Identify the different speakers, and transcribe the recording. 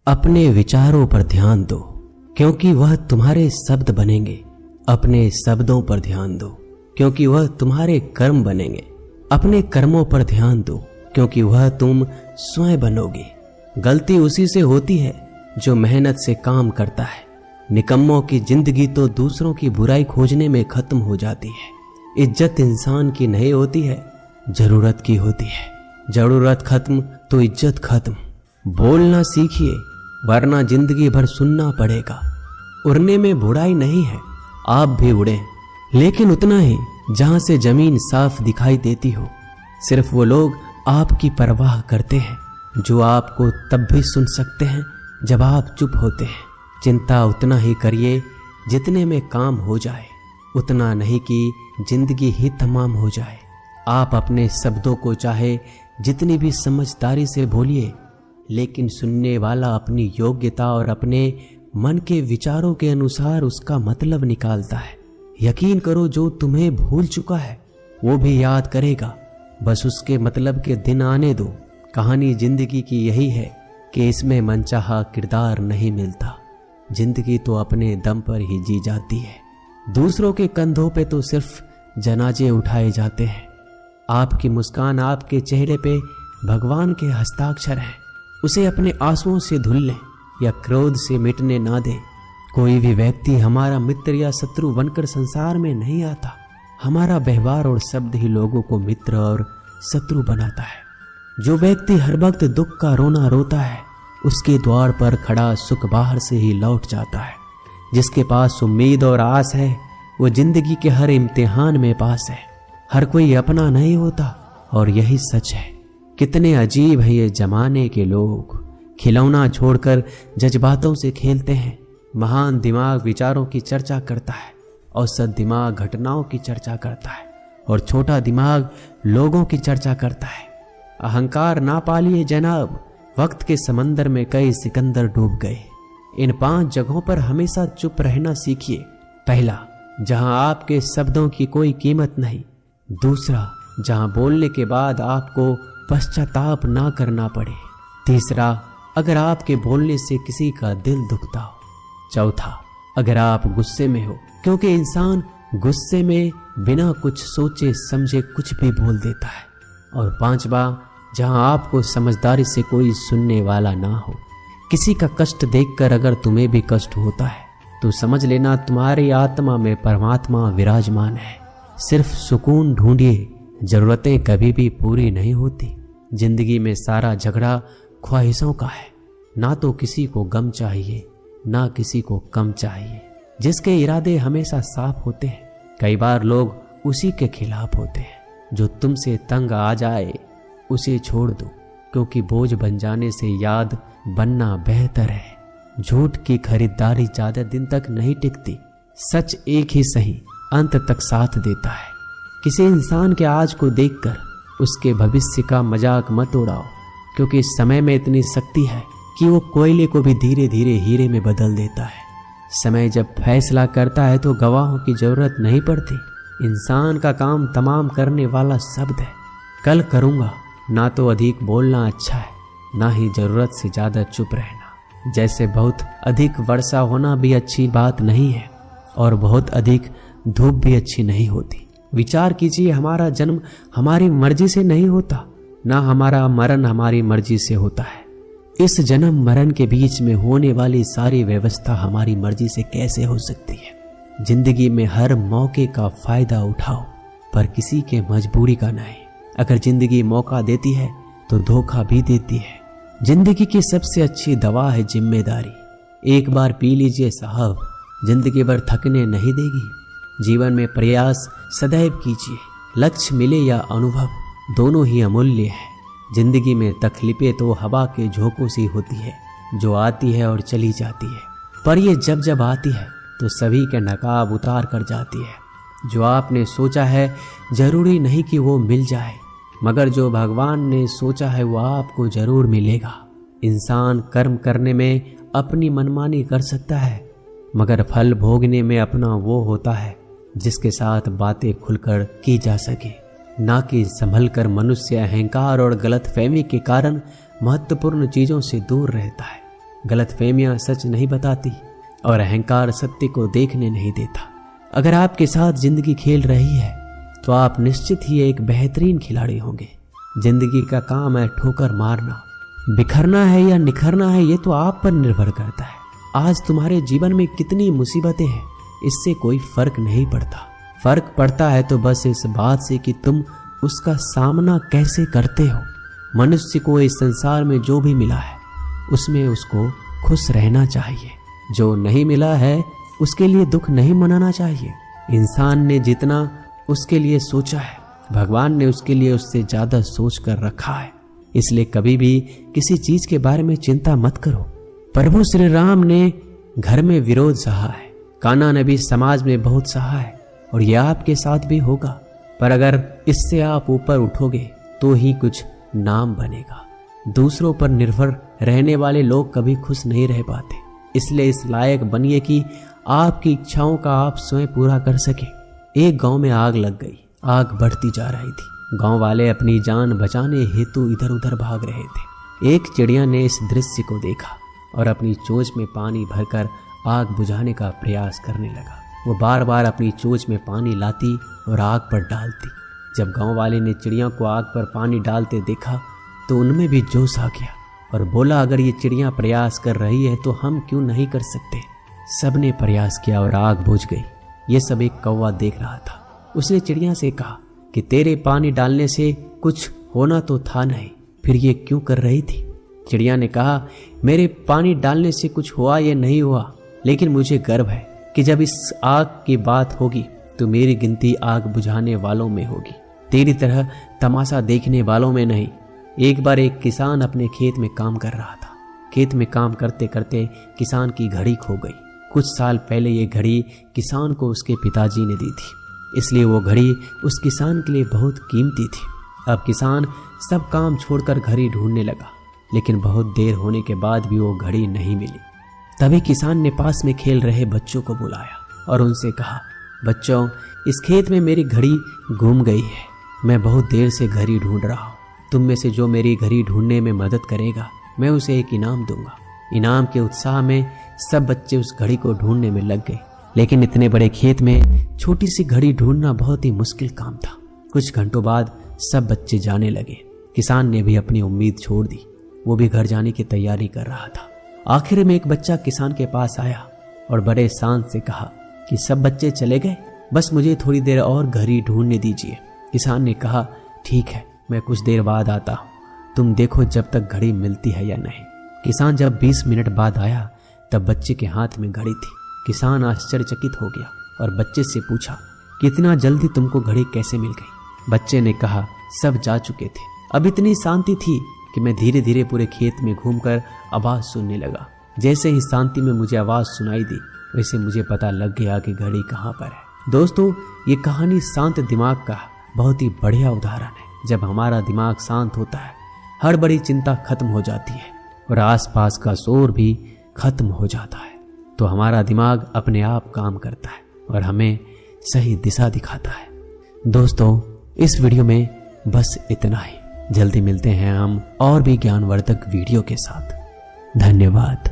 Speaker 1: अपने विचारों पर ध्यान दो, क्योंकि वह तुम्हारे शब्द बनेंगे। अपने शब्दों पर ध्यान दो, क्योंकि वह तुम्हारे कर्म बनेंगे। अपने कर्मों पर ध्यान दो, क्योंकि वह तुम स्वयं बनोगे। गलती उसी से होती है जो मेहनत से काम करता है। निकम्मों की जिंदगी तो दूसरों की बुराई खोजने में खत्म हो जाती है। इज्जत इंसान की नहीं होती है, जरूरत की होती है। जरूरत खत्म तो इज्जत खत्म। बोलना सीखिए, वरना जिंदगी भर सुनना पड़ेगा। उड़ने में बुराई नहीं है, आप भी उड़े, लेकिन उतना ही जहां से जमीन साफ दिखाई देती हो। सिर्फ वो लोग आपकी परवाह करते हैं जो आपको तब भी सुन सकते हैं जब आप चुप होते हैं। चिंता उतना ही करिए जितने में काम हो जाए, उतना नहीं कि जिंदगी ही तमाम हो जाए। आप अपने शब्दों को चाहे जितनी भी समझदारी से बोलिए, लेकिन सुनने वाला अपनी योग्यता और अपने मन के विचारों के अनुसार उसका मतलब निकालता है। यकीन करो, जो तुम्हें भूल चुका है वो भी याद करेगा, बस उसके मतलब के दिन आने दो। कहानी जिंदगी की यही है कि इसमें मनचाहा किरदार नहीं मिलता। जिंदगी तो अपने दम पर ही जी जाती है। दूसरों के कंधों पे तो सिर्फ जनाजे उठाए जाते हैं। आपकी मुस्कान, आपके चेहरे पे भगवान के हस्ताक्षर हैं। उसे अपने आंसुओं से धुल लें या क्रोध से मिटने ना दें। कोई भी व्यक्ति हमारा मित्र या शत्रु बनकर संसार में नहीं आता। हमारा व्यवहार और शब्द ही लोगों को मित्र और शत्रु बनाता है। जो व्यक्ति हर वक्त दुख का रोना रोता है, उसके द्वार पर खड़ा सुख बाहर से ही लौट जाता है। जिसके पास उम्मीद और आस है, वो जिंदगी के हर इम्तिहान में पास है। हर कोई अपना नहीं होता, और यही सच है। कितने अजीब है ये जमाने के लोग, खिलौना छोड़कर जज्बातों से खेलते हैं। महान दिमाग विचारों की चर्चा करता है, औसत दिमाग घटनाओं की चर्चा करता है, और छोटा दिमाग लोगों की चर्चा करता है। अहंकार ना पालिए जनाब, वक्त के समंदर में कई सिकंदर डूब गए। इन 5 जगहों पर हमेशा चुप रहना सीखिए। पहला, जहां आपके शब्दों की कोई कीमत नहीं। दूसरा, जहां बोलने के बाद आपको पश्चाताप ना करना पड़े। तीसरा, अगर आपके बोलने से किसी का दिल दुखता हो। चौथा, अगर आप गुस्से में हो, क्योंकि इंसान गुस्से में बिना कुछ सोचे समझे कुछ भी बोल देता है। और पांचवा, जहां आपको समझदारी से कोई सुनने वाला ना हो। किसी का कष्ट देखकर अगर तुम्हें भी कष्ट होता है तो समझ लेना तुम्हारी आत्मा में परमात्मा विराजमान है। सिर्फ सुकून ढूंढिए, जरूरतें कभी भी पूरी नहीं होती। जिंदगी में सारा झगड़ा ख्वाहिशों का है। ना तो किसी को गम चाहिए, ना किसी को कम चाहिए। जिसके इरादे हमेशा साफ होते हैं, कई बार लोग उसी के खिलाफ होते हैं। जो तुमसे तंग आ जाए उसे छोड़ दो, क्योंकि बोझ बन जाने से याद बनना बेहतर है। झूठ की खरीदारी ज्यादा दिन तक नहीं टिकती। सच एक ही सही अंत तक साथ देता है। किसी इंसान के आज को देखकर उसके भविष्य का मजाक मत उड़ाओ, क्योंकि समय में इतनी शक्ति है कि वो कोयले को भी धीरे धीरे हीरे में बदल देता है। समय जब फैसला करता है तो गवाहों की जरूरत नहीं पड़ती। इंसान का काम तमाम करने वाला शब्द है। कल करूँगा, ना तो अधिक बोलना अच्छा है, ना ही जरूरत से ज्यादा चुप रहना। जैसे बहुत अधिक वर्षा होना भी अच्छी बात नहीं है, और बहुत अधिक धूप भी अच्छी नहीं होती। विचार कीजिए, हमारा जन्म हमारी मर्जी से नहीं होता, ना हमारा मरण हमारी मर्जी से होता है। इस जन्म मरण के बीच में होने वाली सारी व्यवस्था हमारी मर्जी से कैसे हो सकती है। जिंदगी में हर मौके का फायदा उठाओ, पर किसी के मजबूरी का नहीं। अगर जिंदगी मौका देती है तो धोखा भी देती है। जिंदगी की सबसे अच्छी दवा है जिम्मेदारी। एक बार पी लीजिए साहब, जिंदगी भर थकने नहीं देगी। जीवन में प्रयास सदैव कीजिए। लक्ष्य मिले या अनुभव, दोनों ही अमूल्य है। जिंदगी में तकलीफें तो हवा के झोंकों सी होती है, जो आती है और चली जाती है, पर ये जब जब आती है तो सभी के नकाब उतार कर जाती है। जो आपने सोचा है जरूरी नहीं कि वो मिल जाए, मगर जो भगवान ने सोचा है वो आपको जरूर मिलेगा। इंसान कर्म करने में अपनी मनमानी कर सकता है, मगर फल भोगने में अपना वो होता है जिसके साथ बातें खुलकर की जा सके। ना कि संभल कर मनुष्य अहंकार और गलतफहमी के कारण महत्वपूर्ण चीजों से दूर रहता है। गलतफहमियां सच नहीं बताती और अहंकार सत्य को देखने नहीं देता। अगर आपके साथ जिंदगी खेल रही है तो आप निश्चित ही एक बेहतरीन खिलाड़ी होंगे। जिंदगी का काम है ठोकर मारना, बिखरना है या निखरना है ये तो आप पर निर्भर करता है। आज तुम्हारे जीवन में कितनी मुसीबतें हैं इससे कोई फर्क नहीं पड़ता। फर्क पड़ता है तो बस इस बात से कि तुम उसका सामना कैसे करते हो। मनुष्य को इस संसार में जो भी मिला है उसमें उसको खुश रहना चाहिए। जो नहीं मिला है उसके लिए दुख नहीं मनाना चाहिए। इंसान ने जितना उसके लिए सोचा है भगवान ने उसके लिए उससे ज्यादा सोच कर रखा है। इसलिए कभी भी किसी चीज के बारे में चिंता मत करो। प्रभु श्री राम ने घर में विरोध सहा है, कान्हा ने भी समाज में बहुत सहा है और यह आपके साथ भी होगा। पर अगर इससे आप ऊपर उठोगे तो ही कुछ नाम बनेगा। दूसरों पर निर्भर रहने वाले लोग कभी खुश नहीं रह पाते। इसलिए इस लायक बनिए कि आपकी इच्छाओं का आप स्वयं पूरा कर सके। एक गांव में आग लग गई। आग बढ़ती जा रही थी। गांव वाले अपनी जान बचाने हेतु इधर उधर भाग रहे थे। एक चिड़िया ने इस दृश्य को देखा और अपनी चोंच में पानी भरकर आग बुझाने का प्रयास करने लगा। वो बार बार अपनी चोंच में पानी लाती और आग पर डालती। जब गांव वाले ने चिड़िया को आग पर पानी डालते देखा तो उनमें भी जोश आ गया और बोला, अगर ये चिड़िया प्रयास कर रही है तो हम क्यों नहीं कर सकते। सबने प्रयास किया और आग बुझ गई। ये सब एक कौवा देख रहा था। उसने चिड़िया से कहा कि तेरे पानी डालने से कुछ होना तो था नहीं, फिर ये क्यों कर रही थी। चिड़िया ने कहा, मेरे पानी डालने से कुछ हुआ या नहीं हुआ, लेकिन मुझे गर्व है कि जब इस आग की बात होगी तो मेरी गिनती आग बुझाने वालों में होगी, तेरी तरह तमाशा देखने वालों में नहीं। एक बार एक किसान अपने खेत में काम कर रहा था। खेत में काम करते करते किसान की घड़ी खो गई। कुछ साल पहले ये घड़ी किसान को उसके पिताजी ने दी थी, इसलिए वो घड़ी उस किसान के लिए बहुत कीमती थी। अब किसान सब काम छोड़कर घड़ी ढूंढने लगा, लेकिन बहुत देर होने के बाद भी वो घड़ी नहीं मिली। तभी किसान ने पास में खेल रहे बच्चों को बुलाया और उनसे कहा, बच्चों, इस खेत में मेरी घड़ी गुम गई है। मैं बहुत देर से घड़ी ढूंढ रहा हूँ। तुम में से जो मेरी घड़ी ढूंढने में मदद करेगा मैं उसे एक इनाम दूंगा। इनाम के उत्साह में सब बच्चे उस घड़ी को ढूंढने में लग गए, लेकिन इतने बड़े खेत में छोटी सी घड़ी ढूंढना बहुत ही मुश्किल काम था। कुछ घंटों बाद सब बच्चे जाने लगे। किसान ने भी अपनी उम्मीद छोड़ दी। वो भी घर जाने की तैयारी कर रहा था। आखिर में एक बच्चा किसान के पास आया और बड़े शांत से कहा कि सब बच्चे चले गए, बस मुझे थोड़ी देर और घड़ी ढूंढने दीजिए। किसान ने कहा, ठीक है, मैं कुछ देर बाद आता हूँ, तुम देखो जब तक घड़ी मिलती है या नहीं। किसान जब 20 मिनट बाद आया तब बच्चे के हाथ में घड़ी थी। किसान आश्चर्यचकित हो गया और बच्चे से पूछा कि इतना जल्दी तुमको घड़ी कैसे मिल गई। बच्चे ने कहा, सब जा चुके थे। अब इतनी शांति थी कि मैं धीरे धीरे पूरे खेत में घूमकर आवाज सुनने लगा। जैसे ही शांति में मुझे आवाज सुनाई दी वैसे मुझे पता लग गया कि घड़ी कहाँ पर है। दोस्तों, ये कहानी शांत दिमाग का बहुत ही बढ़िया उदाहरण है। जब हमारा दिमाग शांत होता है हर बड़ी चिंता खत्म हो जाती है और आसपास का शोर भी खत्म हो जाता है, तो हमारा दिमाग अपने आप काम करता है और हमें सही दिशा दिखाता है। दोस्तों, इस वीडियो में बस इतना ही। जल्दी मिलते हैं हम और भी ज्ञानवर्धक वीडियो के साथ। धन्यवाद।